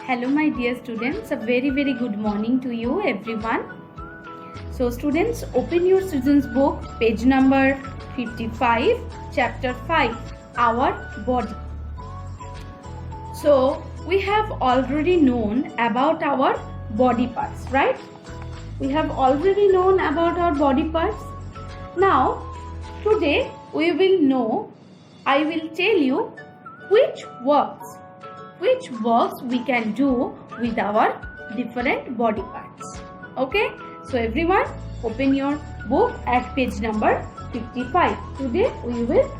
Hello my dear students, a very good morning to you everyone. So students, open your children's book, page number 55, chapter 5, our body. So we have already known about our body parts, right? We have already known about our body parts. Now today I will tell you which works we can do with our different body parts. Okay, so everyone open your book at page number 55. Today we will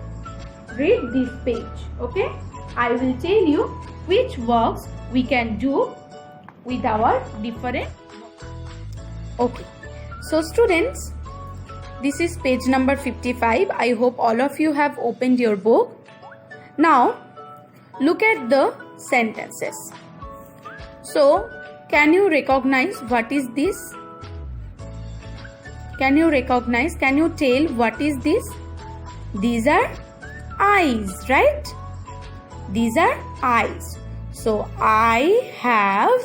read this page. Okay, I will tell you which works we can do with our different. Okay, so students, this is page number 55. I hope all of you have opened your book. Now look at the sentences. So, can you recognize what is this? Can you tell what is this? These are eyes, right? These are eyes. So, I have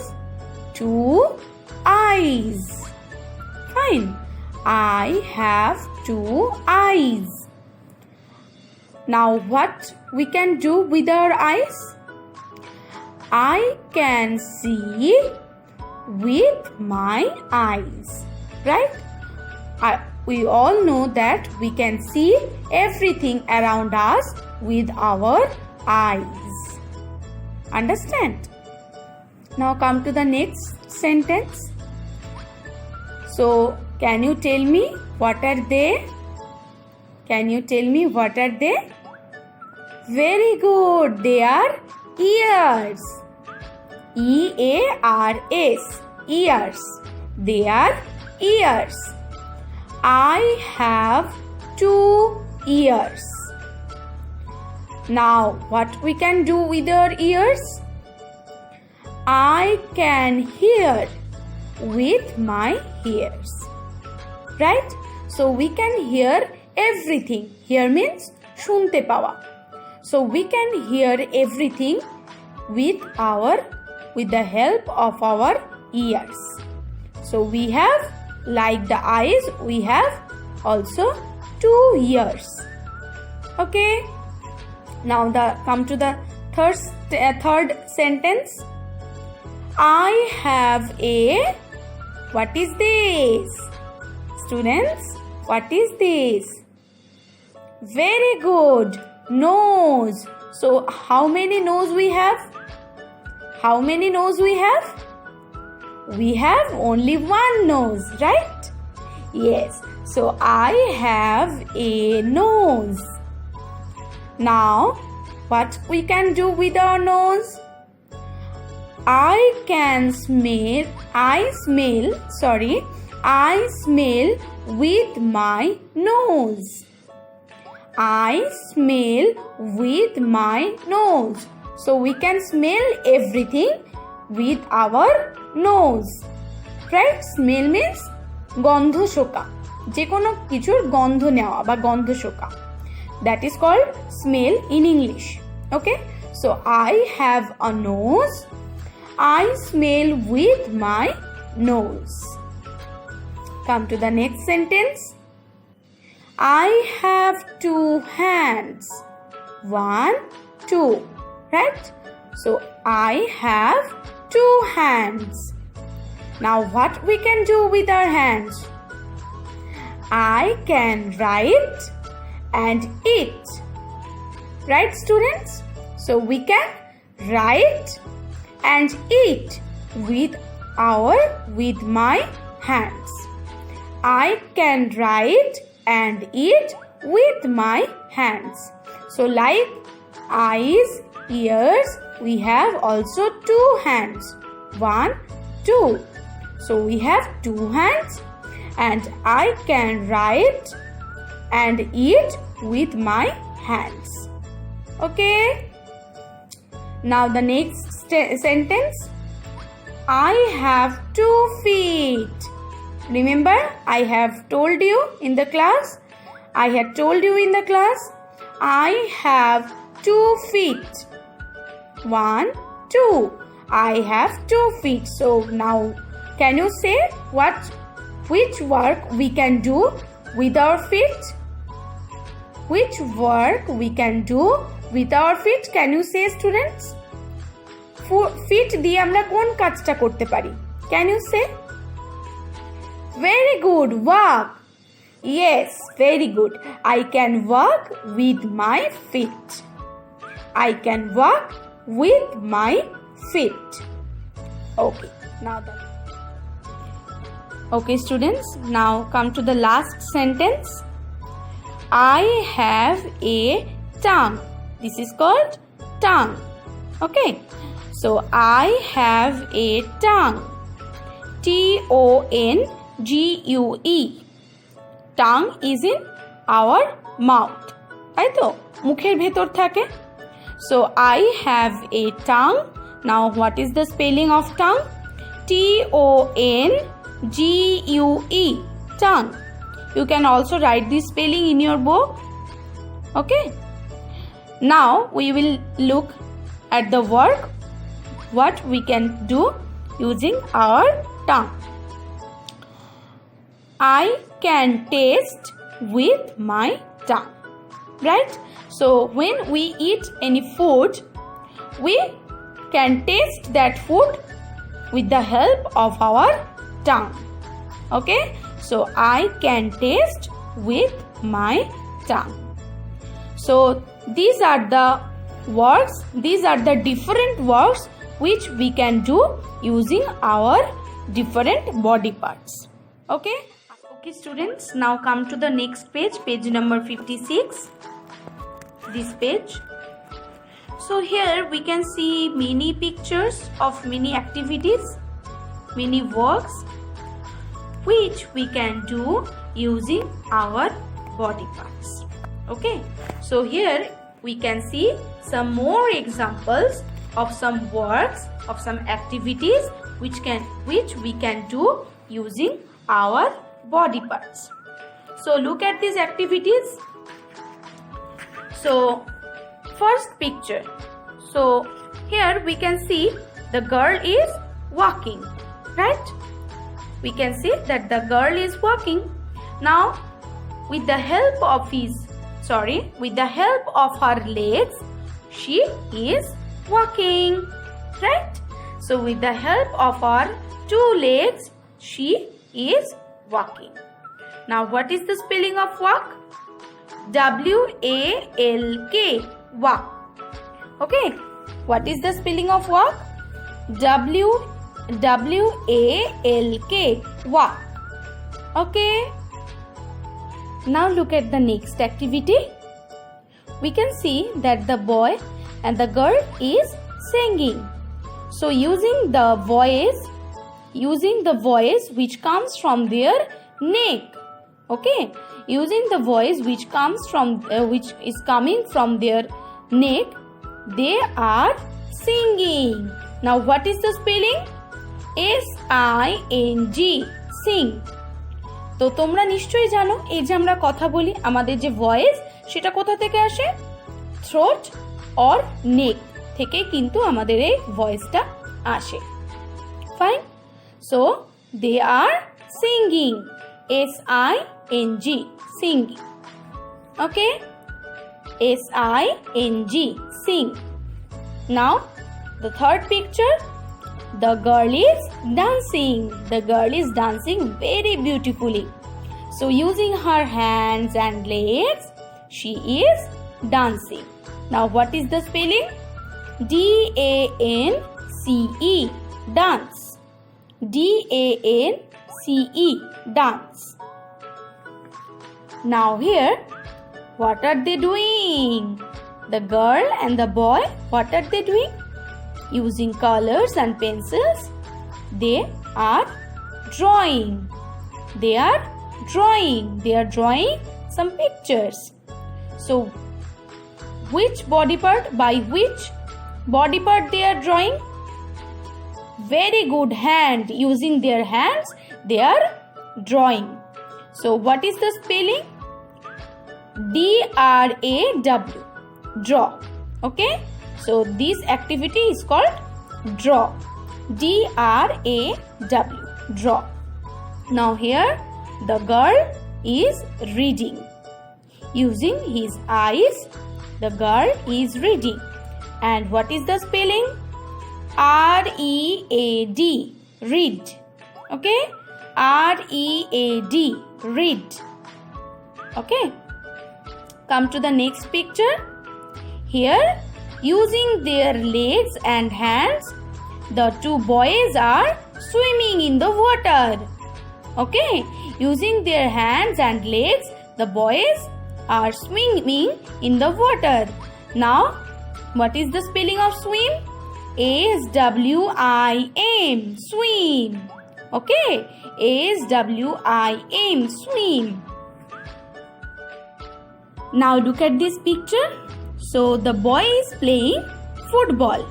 2 eyes. Fine. I have 2 eyes. Now, what we can do with our eyes? I can see with my eyes, right? We all know that we can see everything around us with our eyes. Understand? Now come to the next sentence. So, can you tell me what are they? Can you tell me what are they? Very good. They are ears. E-A-R-S. Ears. They are ears. I have 2 ears. Now, what we can do with our ears? I can hear with my ears. Right? So, we can hear everything. Hear means shunte pawa. So we can hear everything with the help of our ears. So we have, like the eyes, we have also 2 ears. Okay. Now come to the third sentence. I have a, what is this? Students, what is this? Very good. Nose. So how many nose we have? How many nose we have? We have only 1 nose, right? Yes. So I have a nose. Now what we can do with our nose? I smell with my nose. I smell with my nose. So we can smell everything with our nose. Right? Smell means গন্ধ শোকা। যে কোনো কিছুর গন্ধ নেওয়া বা গন্ধ শোকা। That is called smell in English. Okay? So I have a nose. I smell with my nose. Come to the next sentence. I have 2 hands. 1, 2. Right? So I have 2 hands. Now what we can do with our hands? I can write and eat. Right, students? So we can write and eat with my hands. I can write and eat with my hands. So like eyes, ears, we have also 2 hands. 1, 2. So we have 2 hands and I can write and eat with my hands. Okay. Now the next sentence. I have 2 feet. Remember, I have told you in the class. I had told you in the class. I have 2 feet. 1, 2. I have 2 feet. So now can you say which work we can do with our feet? Which work we can do with our feet? Can you say, students? Feet দিয়ে আমরা কোন কাজটা করতে পারি? Can you say? Very good. Walk. Yes, very good. I can walk with my feet. I can walk with my feet. Okay, now okay, students, now come to the last sentence. I have a tongue. This is called tongue. Okay, so I have a tongue. Tongue. Tongue is in our mouth. তাই তো মুখের ভেতর থাকে. So I have a tongue. Now what is the spelling of tongue? Tongue. Tongue. You can also write this spelling in your book. Okay. Now we will look at the work what we can do using our tongue. I can taste with my tongue. Right? So when we eat any food, we can taste that food with the help of our tongue. Okay? So I can taste with my tongue. So these are the works, these are the different works which we can do using our different body parts. Okay? Okay, students, now come to the next page, page number 56. This page. So here we can see many pictures of many activities, many works which we can do using our body parts. Okay, so here we can see some more examples of some works, of some activities which we can do using our body parts. So look at these activities. So first picture. So here we can see the girl is walking, right? We can see that the girl is walking. Now with the help of her legs, she is walking, right? So with the help of her 2 legs, she is walking. Now what is the spelling of walk? W-A-L-K, walk. Okay, what is the spelling of walk? W-A-L-K, walk. Okay, now look at the next activity. We can see that the boy and the girl is singing. So using the voice which comes from their neck. Okay, using the voice which is coming from their neck, they are singing. Now what is the spelling? S-I-N-G, sing. তো তোমরা নিশ্চয়ই জানো এই যে আমরা কথা বলি আমাদের যে ভয়েস সেটা কোথা থেকে আসে? থ্রোট অর নেক থেকে কিন্তু আমাদের এই ভয়েসটা আসে। Fine, so they are singing, S-I-N-G, singing. Okay, S-I-N-G, sing. Now the third picture, the girl is dancing. The girl is dancing very beautifully. So using her hands and legs, she is dancing. Now what is the spelling? D-A-N-C-E, dance. D-A-N-C-E, dance. Now here, what are they doing? The girl and the boy, what are they doing? Using colors and pencils, they are drawing. They are drawing some pictures. So which body part they are drawing? Very good, hand. Using their hands, they are drawing. So what is the spelling? D-R-A-W, draw. Okay, so this activity is called draw. D-R-A-W, draw. Now here the girl is reading. Using his eyes, the girl is reading. And what is the spelling? R-E-A-D, read. Okay? R-E-A-D, read. Okay? Come to the next picture. Here, using their legs and hands, the two boys are swimming in the water. Okay? Using their hands and legs, the boys are swimming in the water. Now, what is the spelling of swim? S-W-I-M, swim. Okay? S-W-I-M, swim. Now look at this picture. So the boy is playing football.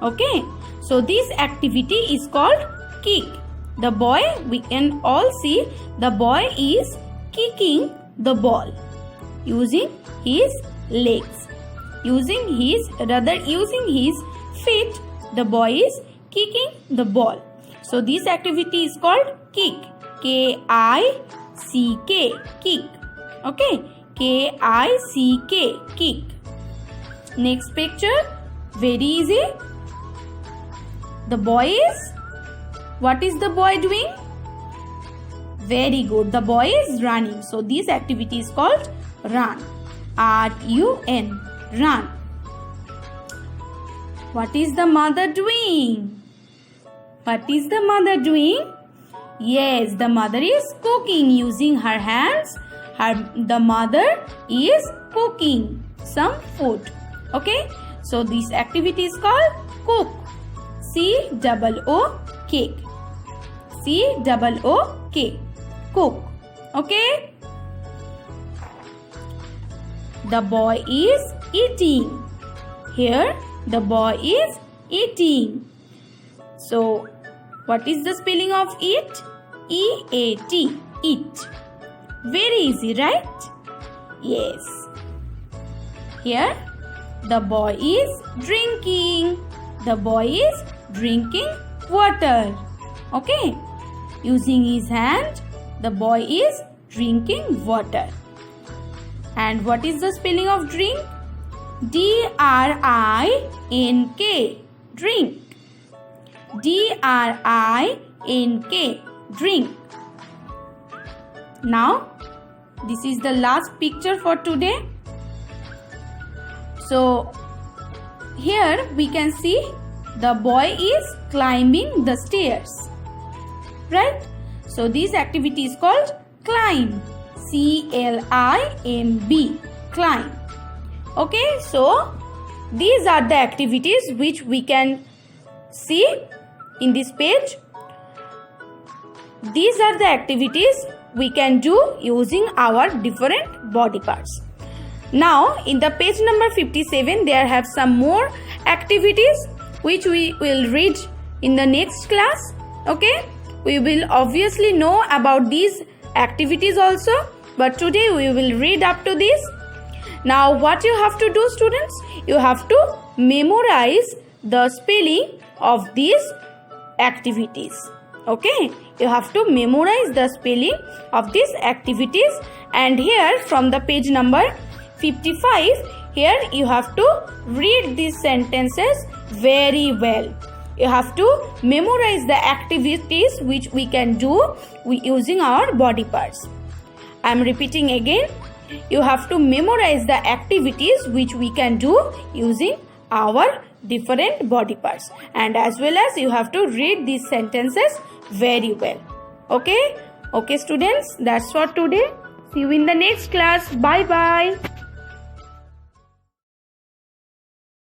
Okay? So this activity is called kick. The boy, we can all see the boy is kicking the ball using his legs. Using his feet, the boy is kicking the ball. So this activity is called kick. K-I-C-K, kick. Okay? K-I-C-K, kick. Next picture, very easy. The boy is, what is the boy doing? Very good. The boy is running. So this activity is called run. R-U-N, run. What is the mother doing? What is the mother doing? Yes, the mother is cooking using her hands. The mother is cooking some food. Okay? So this activity is called cook. C-O-O-K. C-O-O-K. Cook. Okay? The boy is eating. Here the boy is eating. So what is the spelling of eat? E-A-T. Eat. Very easy, right? Yes. Here the boy is drinking. The boy is drinking water. Okay? Using his hand, the boy is drinking water. And what is the spelling of drink? D-R-I-N-K. Drink. D-R-I-N-K. Drink. Now, this is the last picture for today. So, here we can see the boy is climbing the stairs. Right? So, this activity is called climb. C-L-I-M-B. Climb. Okay, so these are the activities which we can see in this page. These are the activities we can do using our different body parts. Now, in the page number 57, there have some more activities which we will read in the next class. Okay, we will obviously know about these activities also, but today we will read up to this. Now, what you have to do, students? You have to memorize the spelling of these activities. Okay, you have to memorize the spelling of these activities. And here from the page number 55, here you have to read these sentences very well. You have to memorize the activities which we can do using our body parts. I am repeating again. You have to memorize the activities which we can do using our different body parts. And as well as you have to read these sentences very well. Okay? Okay, students, that's for today. See you in the next class. Bye bye.